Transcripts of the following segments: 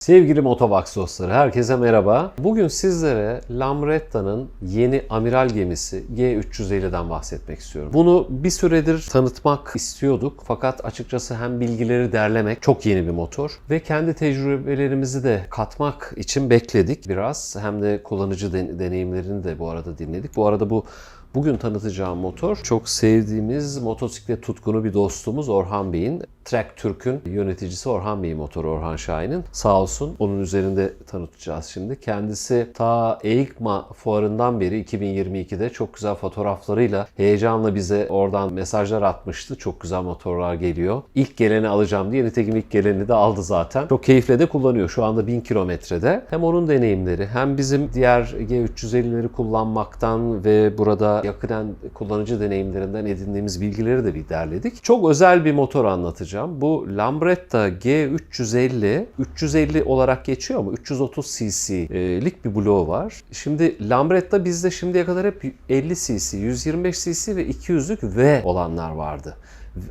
Sevgili Motobox dostları, herkese merhaba. Bugün sizlere Lambrеттa'nın yeni amiral gemisi G350'den bahsetmek istiyorum. Bunu bir süredir tanıtmak istiyorduk fakat açıkçası hem bilgileri derlemek, çok yeni bir motor ve kendi tecrübelerimizi de katmak için bekledik biraz. Hem de kullanıcı deneyimlerini de bu arada dinledik. Bu arada bugün tanıtacağım motor çok sevdiğimiz motosiklet tutkunu bir dostumuz Orhan Bey'in. Trek Türk'ün yöneticisi Orhan Bey'in motoru, Orhan Şahin'in. Sağ olsun, onun üzerinde tanıtacağız şimdi. Kendisi ta EICMA fuarından beri 2022'de çok güzel fotoğraflarıyla heyecanla bize oradan mesajlar atmıştı. Çok güzel motorlar geliyor. İlk geleni alacağım diye, nitekim ilk geleni de aldı zaten. Çok keyifle de kullanıyor. Şu anda 1000 kilometrede. Hem onun deneyimleri hem bizim diğer G350'leri kullanmaktan ve burada yakinen kullanıcı deneyimlerinden edindiğimiz bilgileri de bir derledik. Çok özel bir motor anlatacağım. Bu Lambretta G350, 350 olarak geçiyor ama 330 cc'lik bir bloğu var. Şimdi Lambretta bizde şimdiye kadar hep 50 cc, 125 cc ve 200'lük V olanlar vardı.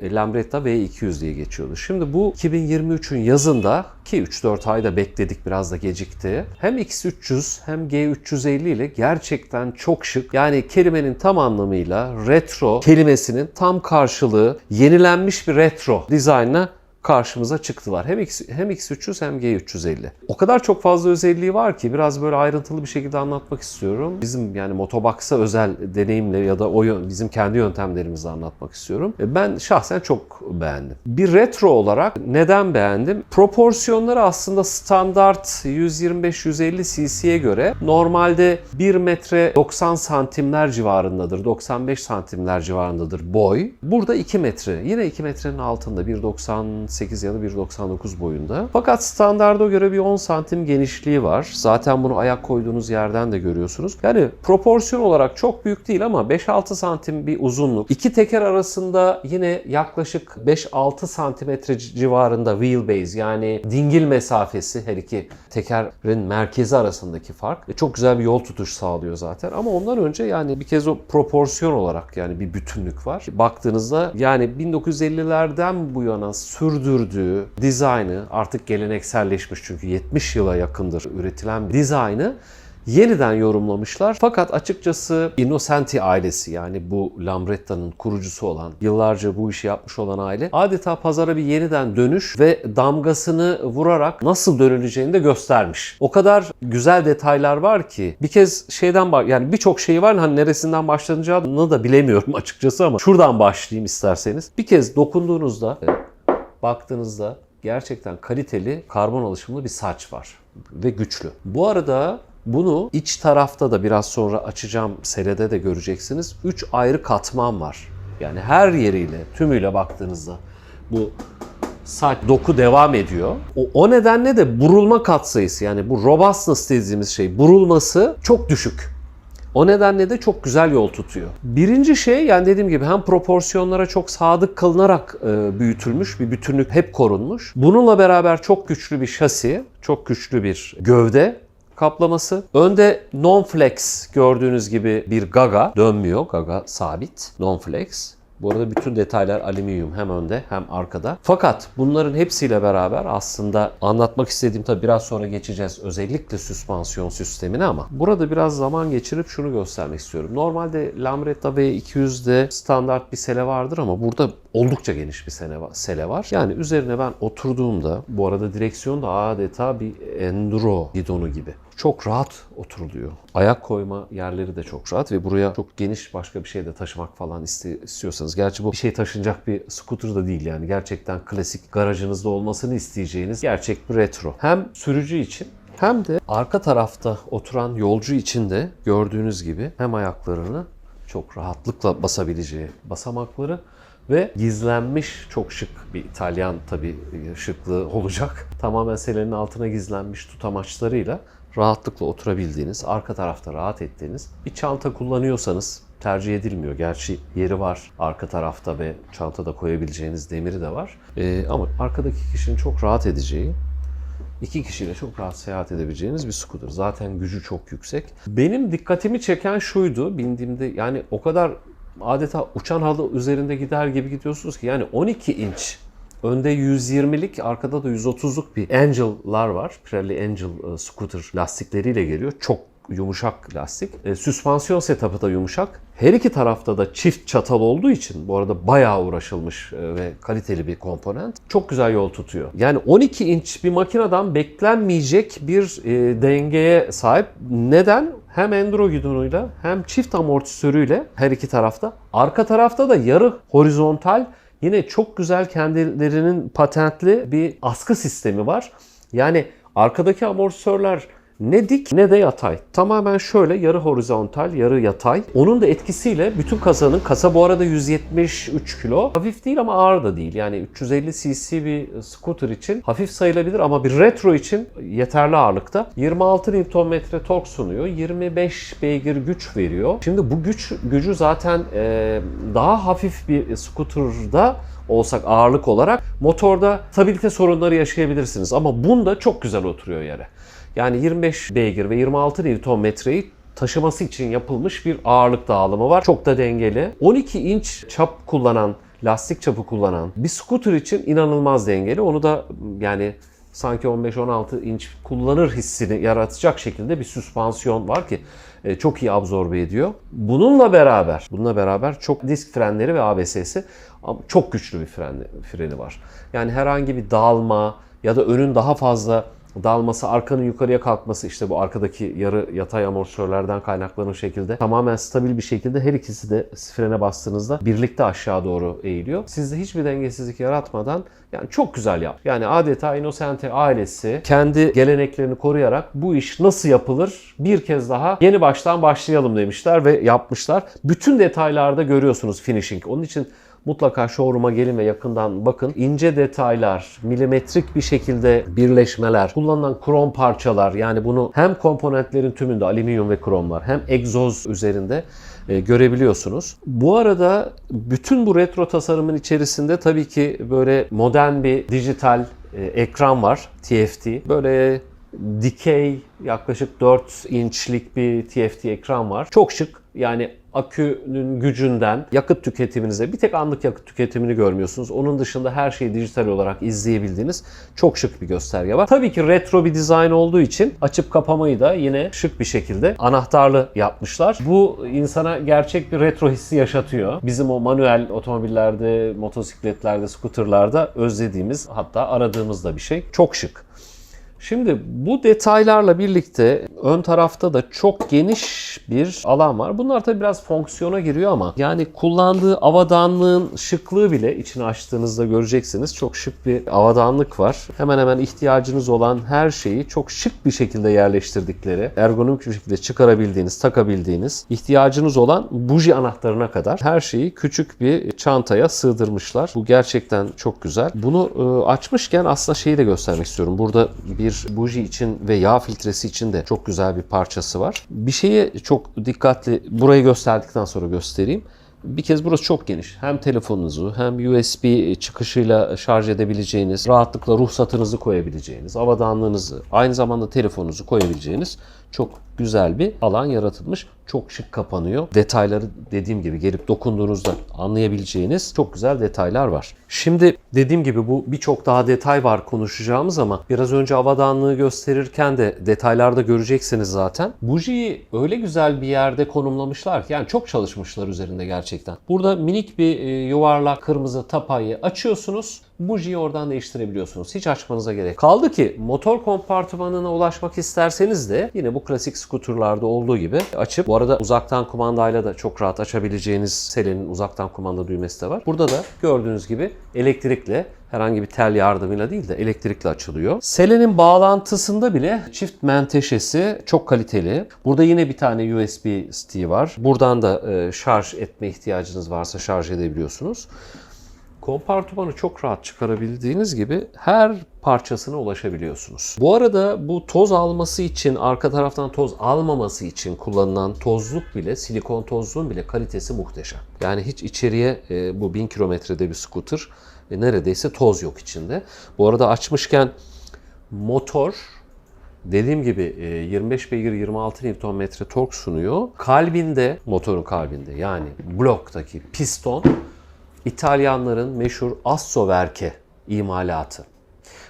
Lambretta V200 diye geçiyordu. Şimdi bu 2023'ün yazında ki 3-4 ayda bekledik, biraz da gecikti. Hem X300 hem G350 ile gerçekten çok şık. Yani kelimenin tam anlamıyla retro kelimesinin tam karşılığı yenilenmiş bir retro dizaynla karşımıza çıktılar. Hem X300 hem G350. O kadar çok fazla özelliği var ki biraz böyle ayrıntılı bir şekilde anlatmak istiyorum. Bizim yani Motobox'a özel deneyimle ya da bizim kendi yöntemlerimizle anlatmak istiyorum. Ben şahsen çok beğendim. Bir retro olarak neden beğendim? Proporsiyonları aslında standart 125-150 cc'ye göre normalde 1 metre 90 santimler civarındadır. 95 santimler civarındadır boy. Burada 2 metre. Yine 2 metrenin altında 1.98 ya da 1.99 boyunda. Fakat standarda göre bir 10 santim genişliği var. Zaten bunu ayak koyduğunuz yerden de görüyorsunuz. Yani proporsiyon olarak çok büyük değil ama 5-6 santim bir uzunluk. İki teker arasında yine yaklaşık 5-6 santimetre civarında wheelbase, yani dingil mesafesi, her iki tekerin merkezi arasındaki fark. Çok güzel bir yol tutuş sağlıyor zaten. Ama ondan önce yani bir kez o proporsiyon olarak yani bir bütünlük var. Baktığınızda yani 1950'lerden bu yana sürdürdüğü dizaynı, artık gelenekselleşmiş çünkü 70 yıla yakındır üretilen bir dizaynı yeniden yorumlamışlar. Fakat açıkçası Innocenti ailesi, yani bu Lambretta'nın kurucusu olan, yıllarca bu işi yapmış olan aile adeta pazara bir yeniden dönüş ve damgasını vurarak nasıl dönüleceğini de göstermiş. O kadar güzel detaylar var ki bir kez yani birçok şey var, hani neresinden başlanacağını da bilemiyorum açıkçası ama şuradan başlayayım isterseniz. Bir kez dokunduğunuzda, baktığınızda gerçekten kaliteli karbon alışımlı bir saç var ve güçlü. Bu arada bunu iç tarafta da biraz sonra açacağım seride de göreceksiniz. 3 ayrı katman var. Yani her yeriyle, tümüyle baktığınızda bu saç doku devam ediyor. O nedenle de burulma katsayısı, yani bu robustness dediğimiz şey, burulması çok düşük. O nedenle de çok güzel yol tutuyor. Birinci şey, yani dediğim gibi hem proporsiyonlara çok sadık kalınarak büyütülmüş bir bütünlük hep korunmuş. Bununla beraber çok güçlü bir şasi, çok güçlü bir gövde kaplaması. Önde non-flex gördüğünüz gibi bir gaga dönmüyor. Gaga sabit. Non-flex. Bu arada bütün detaylar alüminyum, hem önde hem arkada. Fakat bunların hepsiyle beraber aslında anlatmak istediğim, tabii biraz sonra geçeceğiz özellikle süspansiyon sistemine, ama burada biraz zaman geçirip şunu göstermek istiyorum. Normalde Lambretta V200'de standart bir sele vardır ama burada oldukça geniş bir sele var. Yani üzerine ben oturduğumda, bu arada direksiyon da adeta bir enduro gidonu gibi. Çok rahat oturuluyor. Ayak koyma yerleri de çok rahat ve buraya çok geniş başka bir şey de taşımak falan istiyorsanız. Gerçi bu bir şey taşınacak bir scooter da değil yani. Gerçekten klasik garajınızda olmasını isteyeceğiniz gerçek bir retro. Hem sürücü için hem de arka tarafta oturan yolcu için de gördüğünüz gibi hem ayaklarını çok rahatlıkla basabileceği basamakları ve gizlenmiş çok şık bir İtalyan tabii şıklığı olacak. Tamamen selenin altına gizlenmiş tutamaçlarıyla rahatlıkla oturabildiğiniz, arka tarafta rahat ettiğiniz bir çanta kullanıyorsanız tercih edilmiyor. Gerçi yeri var arka tarafta ve çantada koyabileceğiniz demiri de var. Ama arkadaki kişinin çok rahat edeceği, iki kişiyle çok rahat seyahat edebileceğiniz bir scooter. Zaten gücü çok yüksek. Benim dikkatimi çeken şuydu bindiğimde, yani o kadar adeta uçan halı üzerinde gider gibi gidiyorsunuz ki, yani 12 inç Önde 120'lik, arkada da 130'luk bir Angel'lar var. Pirelli Angel scooter lastikleriyle geliyor. Çok yumuşak lastik. Süspansiyon setup'ı da yumuşak. Her iki tarafta da çift çatal olduğu için, bu arada bayağı uğraşılmış ve kaliteli bir komponent. Çok güzel yol tutuyor. Yani 12 inç bir makineden beklenmeyecek bir dengeye sahip. Neden? Hem enduro gidonuyla hem çift amortisörüyle her iki tarafta. Arka tarafta da yarı horizontal, yine çok güzel kendilerinin patentli bir askı sistemi var. Yani arkadaki amortisörler ne dik ne de yatay. Tamamen şöyle yarı horizontal, yarı yatay. Onun da etkisiyle bütün kasa bu arada 173 kilo. Hafif değil ama ağır da değil. Yani 350 cc bir scooter için hafif sayılabilir ama bir retro için yeterli ağırlıkta. 26 Nm tork sunuyor. 25 beygir güç veriyor. Şimdi bu gücü zaten daha hafif bir scooter'da olsak ağırlık olarak motorda stabilite sorunları yaşayabilirsiniz. Ama bunda çok güzel oturuyor yere. Yani 25 beygir ve 26 Nm'yi taşıması için yapılmış bir ağırlık dağılımı var. Çok da dengeli. 12 inç çap kullanan, lastik çapı kullanan bir scooter için inanılmaz dengeli. Onu da yani sanki 15-16 inç kullanır hissini yaratacak şekilde bir süspansiyon var ki çok iyi absorbe ediyor. Bununla beraber çok disk frenleri ve ABS'si, çok güçlü bir freni var. Yani herhangi bir dalma ya da önün daha fazla dalması, arkanın yukarıya kalkması, işte bu arkadaki yarı yatay amortisörlerden kaynaklanan şekilde tamamen stabil bir şekilde her ikisi de frene bastığınızda birlikte aşağı doğru eğiliyor. Sizde hiçbir dengesizlik yaratmadan yani çok güzel yap. Yani adeta Innocente ailesi kendi geleneklerini koruyarak bu iş nasıl yapılır bir kez daha yeni baştan başlayalım demişler ve yapmışlar. Bütün detaylarda görüyorsunuz finishing. Onun için mutlaka showroom'a gelin ve yakından bakın. İnce detaylar, milimetrik bir şekilde birleşmeler, kullanılan krom parçalar, yani bunu hem komponentlerin tümünde alüminyum ve kromlar hem egzoz üzerinde görebiliyorsunuz. Bu arada bütün bu retro tasarımın içerisinde tabii ki böyle modern bir dijital ekran var. TFT. Böyle dikey yaklaşık 4 inçlik bir TFT ekran var. Çok şık. Yani akünün gücünden yakıt tüketiminize, bir tek anlık yakıt tüketimini görmüyorsunuz. Onun dışında her şeyi dijital olarak izleyebildiğiniz çok şık bir gösterge var. Tabii ki retro bir dizayn olduğu için açıp kapamayı da yine şık bir şekilde anahtarlı yapmışlar. Bu insana gerçek bir retro hissi yaşatıyor. Bizim o manuel otomobillerde, motosikletlerde, scooterlarda özlediğimiz, hatta aradığımız da bir şey. Çok şık. Şimdi bu detaylarla birlikte ön tarafta da çok geniş bir alan var. Bunlar tabii biraz fonksiyona giriyor ama yani kullandığı avadanlığın şıklığı bile içini açtığınızda göreceksiniz. Çok şık bir avadanlık var. Hemen hemen ihtiyacınız olan her şeyi çok şık bir şekilde yerleştirdikleri, ergonomik bir şekilde çıkarabildiğiniz, takabildiğiniz, ihtiyacınız olan buji anahtarına kadar her şeyi küçük bir çantaya sığdırmışlar. Bu gerçekten çok güzel. Bunu açmışken aslında şeyi de göstermek istiyorum. Burada bir buji için ve yağ filtresi için de çok güzel bir parçası var. Bir şeye çok dikkatli, burayı gösterdikten sonra göstereyim. Bir kez burası çok geniş. Hem telefonunuzu hem USB çıkışıyla şarj edebileceğiniz, rahatlıkla ruhsatınızı koyabileceğiniz, avadanlığınızı, aynı zamanda telefonunuzu koyabileceğiniz çok güzel bir alan yaratılmış. Çok şık kapanıyor. Detayları dediğim gibi gelip dokunduğunuzda anlayabileceğiniz çok güzel detaylar var. Şimdi dediğim gibi bu birçok daha detay var konuşacağımız ama biraz önce avadanlığı gösterirken de detaylarda göreceksiniz zaten. Bujiyi öyle güzel bir yerde konumlamışlar ki, yani çok çalışmışlar üzerinde gerçekten. Burada minik bir yuvarlak kırmızı tapayı açıyorsunuz. Bujiyi oradan değiştirebiliyorsunuz. Hiç açmanıza gerek. Kaldı ki motor kompartımanına ulaşmak isterseniz de yine bu klasik scooterlarda olduğu gibi açıp, bu arada uzaktan kumandayla da çok rahat açabileceğiniz Sele'nin uzaktan kumanda düğmesi de var. Burada da gördüğünüz gibi elektrikle, herhangi bir tel yardımıyla değil de elektrikle açılıyor. Sele'nin bağlantısında bile çift menteşesi çok kaliteli. Burada yine bir tane USB stick var. Buradan da şarj etme ihtiyacınız varsa şarj edebiliyorsunuz. Kompartımanı çok rahat çıkarabildiğiniz gibi her parçasına ulaşabiliyorsunuz. Bu arada bu toz alması için, arka taraftan toz almaması için kullanılan tozluk bile, silikon tozluğun bile kalitesi muhteşem. Yani hiç içeriye, bu 1000 kilometrede bir scooter, neredeyse toz yok içinde. Bu arada açmışken motor, dediğim gibi 25 beygir 26 Nm tork sunuyor. Kalbinde, motorun kalbinde, yani bloktaki piston İtalyanların meşhur Assowerke imalatı.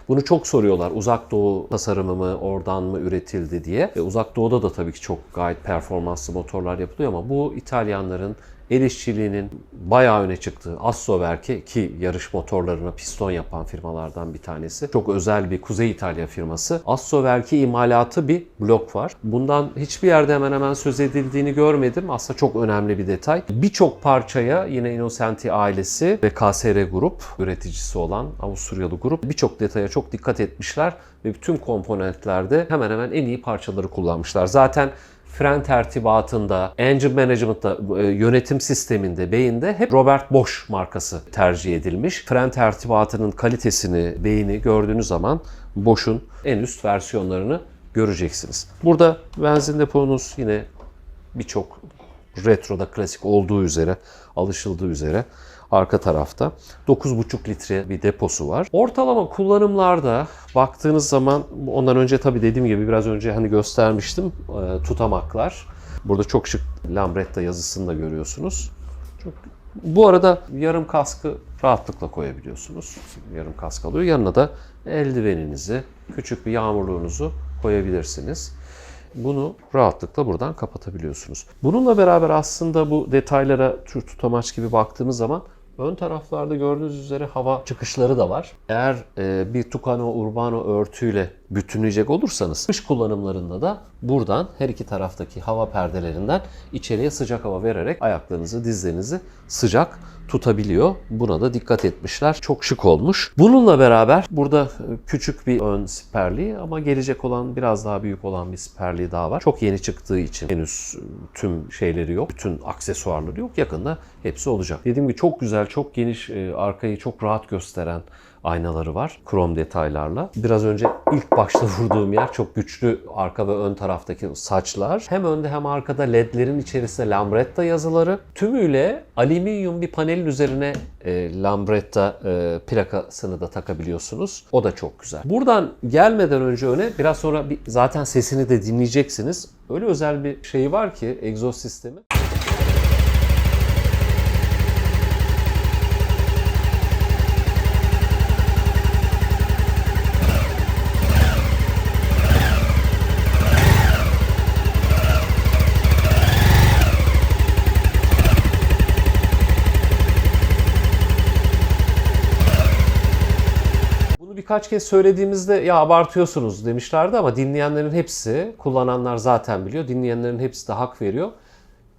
Bunu çok soruyorlar. Uzak Doğu tasarımı mı, oradan mı üretildi diye. Uzak Doğu'da da tabii ki çok gayet performanslı motorlar yapılıyor ama bu İtalyanların el işçiliğinin bayağı öne çıktığı Assowerke, ki yarış motorlarına piston yapan firmalardan bir tanesi. Çok özel bir Kuzey İtalya firması. Assowerke imalatı bir blok var. Bundan hiçbir yerde hemen hemen söz edildiğini görmedim. Aslında çok önemli bir detay. Birçok parçaya yine Innocenti ailesi ve KSR Grup üreticisi olan Avusturyalı grup birçok detaya çok dikkat etmişler ve bütün komponentlerde hemen hemen en iyi parçaları kullanmışlar. Zaten fren tertibatında, engine management'ta, yönetim sisteminde, beyinde hep Robert Bosch markası tercih edilmiş. Fren tertibatının kalitesini, beyni gördüğünüz zaman Bosch'un en üst versiyonlarını göreceksiniz. Burada benzin deponuz yine birçok retroda klasik olduğu üzere, alışıldığı üzere arka tarafta 9,5 litre bir deposu var. Ortalama kullanımlarda baktığınız zaman, ondan önce tabii dediğim gibi biraz önce hani göstermiştim tutamaklar. Burada çok şık Lambretta yazısını da görüyorsunuz. Bu arada yarım kaskı rahatlıkla koyabiliyorsunuz. Yarım kask alıyor. Yanına da eldiveninizi, küçük bir yağmurluğunuzu koyabilirsiniz. Bunu rahatlıkla buradan kapatabiliyorsunuz. Bununla beraber aslında bu detaylara tutamaç gibi baktığımız zaman ön taraflarda gördüğünüz üzere hava çıkışları da var. Eğer bir Tucano Urbano örtüyle bütünleyecek olursanız kış kullanımlarında da buradan her iki taraftaki hava perdelerinden içeriye sıcak hava vererek ayaklarınızı, dizlerinizi sıcak tutabiliyor. Buna da dikkat etmişler. Çok şık olmuş. Bununla beraber burada küçük bir ön siperliği ama gelecek olan biraz daha büyük olan bir siperliği daha var. Çok yeni çıktığı için henüz tüm şeyleri yok. Bütün aksesuarları yok. Yakında hepsi olacak. Dediğim gibi çok güzel, çok geniş, arkayı çok rahat gösteren aynaları var. Krom detaylarla. Biraz önce ilk başta vurduğum yer çok güçlü arka ve ön taraftaki saçlar. Hem önde hem arkada ledlerin içerisinde Lambretta yazıları. Tümüyle alüminyum bir panelin üzerine Lambretta plakasını da takabiliyorsunuz. O da çok güzel. Buradan gelmeden önce öne biraz sonra zaten sesini de dinleyeceksiniz. Öyle özel bir şey var ki egzoz sistemi. Birkaç kez söylediğimizde ya abartıyorsunuz demişlerdi ama dinleyenlerin hepsi, kullananlar zaten biliyor, dinleyenlerin hepsi de hak veriyor.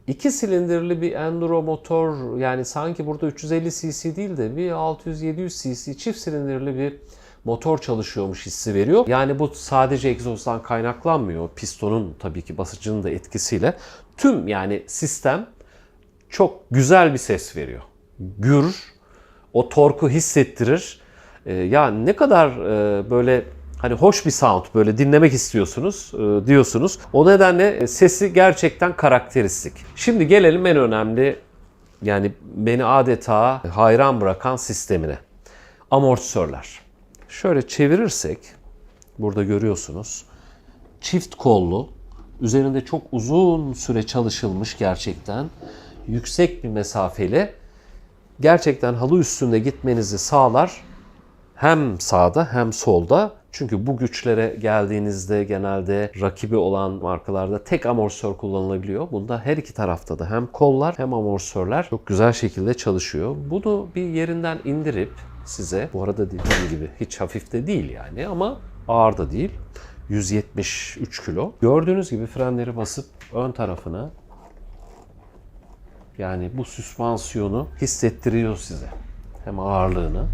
2 silindirli bir enduro motor, yani sanki burada 350 cc değil de bir 600-700 cc çift silindirli bir motor çalışıyormuş hissi veriyor. Yani bu sadece egzozdan kaynaklanmıyor. Pistonun tabii ki basıncının da etkisiyle. Tüm yani sistem çok güzel bir ses veriyor. Gür, o torku hissettirir. Ya ne kadar böyle hani hoş bir sound, böyle dinlemek istiyorsunuz diyorsunuz. O nedenle sesi gerçekten karakteristik. Şimdi gelelim en önemli, yani beni adeta hayran bırakan sistemine. Amortisörler. Şöyle çevirirsek burada görüyorsunuz. Çift kollu, üzerinde çok uzun süre çalışılmış gerçekten yüksek bir mesafeli, gerçekten halı üstünde gitmenizi sağlar. Hem sağda hem solda. Çünkü bu güçlere geldiğinizde genelde rakibi olan markalarda tek amortisör kullanılabiliyor. Bunda her iki tarafta da hem kollar hem amortisörler çok güzel şekilde çalışıyor. Bunu bir yerinden indirip size, bu arada dediğim gibi hiç hafif de değil yani ama ağır da değil. 173 kilo. Gördüğünüz gibi frenleri basıp ön tarafına, yani bu süspansiyonu hissettiriyor size. Hem ağırlığını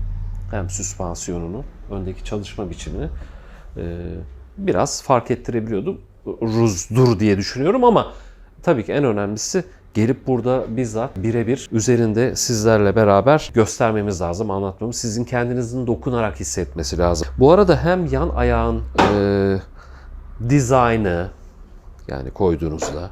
hem süspansiyonunu, öndeki çalışma biçimini biraz fark ettirebiliyordu. Dur diye düşünüyorum ama tabii ki en önemlisi gelip burada bizzat birebir üzerinde sizlerle beraber göstermemiz lazım, anlatmamız. Sizin kendinizin dokunarak hissetmesi lazım. Bu arada hem yan ayağın dizaynı, yani koyduğunuzda,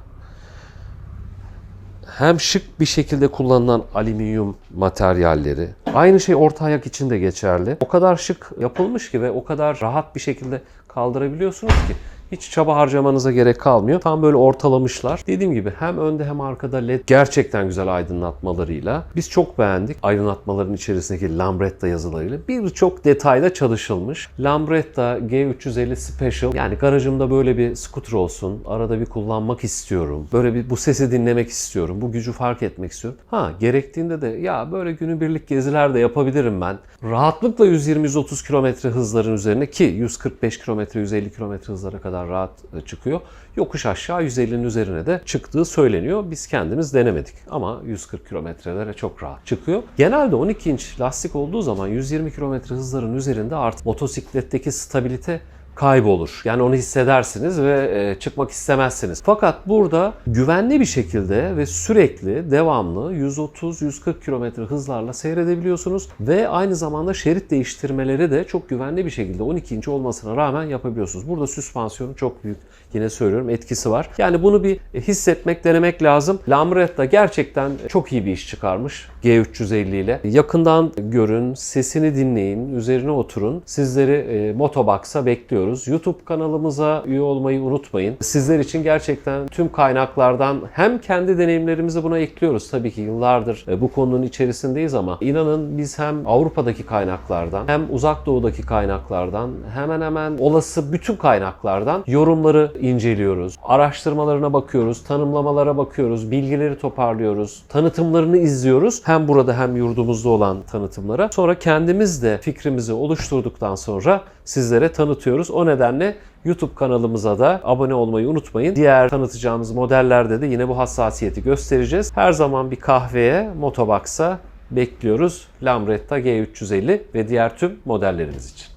hem şık bir şekilde kullanılan alüminyum materyalleri. Aynı şey orta ayak için de geçerli. O kadar şık yapılmış ki ve o kadar rahat bir şekilde kaldırabiliyorsunuz ki Hiç çaba harcamanıza gerek kalmıyor. Tam böyle ortalamışlar. Dediğim gibi hem önde hem arkada LED gerçekten güzel aydınlatmalarıyla. Biz çok beğendik. Aydınlatmaların içerisindeki Lambretta yazılarıyla. Birçok detayda çalışılmış. Lambretta G350 Special. Yani garajımda böyle bir scooter olsun. Arada bir kullanmak istiyorum. Böyle bir bu sesi dinlemek istiyorum. Bu gücü fark etmek istiyorum. Gerektiğinde de ya böyle günübirlik geziler de yapabilirim ben. Rahatlıkla 120-130 km hızların üzerine ki 145 km, 150 km hızlara kadar rahat çıkıyor. Yokuş aşağı 150'nin üzerine de çıktığı söyleniyor. Biz kendimiz denemedik ama 140 kilometrelere çok rahat çıkıyor. Genelde 12 inç lastik olduğu zaman 120 km hızların üzerinde artık motosikletteki stabilite kaybolur. Yani onu hissedersiniz ve çıkmak istemezsiniz. Fakat burada güvenli bir şekilde ve sürekli devamlı 130-140 km hızlarla seyredebiliyorsunuz ve aynı zamanda şerit değiştirmeleri de çok güvenli bir şekilde 12 inç olmasına rağmen yapabiliyorsunuz. Burada süspansiyonun çok büyük, yine söylüyorum, etkisi var. Yani bunu bir hissetmek, denemek lazım. Lambretta gerçekten çok iyi bir iş çıkarmış G350 ile. Yakından görün, sesini dinleyin, üzerine oturun. Sizleri Motobox'a bekliyoruz. YouTube kanalımıza üye olmayı unutmayın. Sizler için gerçekten tüm kaynaklardan hem kendi deneyimlerimizi buna ekliyoruz. Tabii ki yıllardır bu konunun içerisindeyiz ama inanın biz hem Avrupa'daki kaynaklardan hem Uzak Doğu'daki kaynaklardan hemen hemen olası bütün kaynaklardan yorumları inceliyoruz. Araştırmalarına bakıyoruz, tanımlamalara bakıyoruz, bilgileri toparlıyoruz, tanıtımlarını izliyoruz. Hem burada hem yurdumuzda olan tanıtımlara. Sonra kendimiz de fikrimizi oluşturduktan sonra sizlere tanıtıyoruz. O nedenle YouTube kanalımıza da abone olmayı unutmayın. Diğer tanıtacağımız modellerde de yine bu hassasiyeti göstereceğiz. Her zaman bir kahveye, Motobox'a bekliyoruz. Lambretta G350 ve diğer tüm modellerimiz için.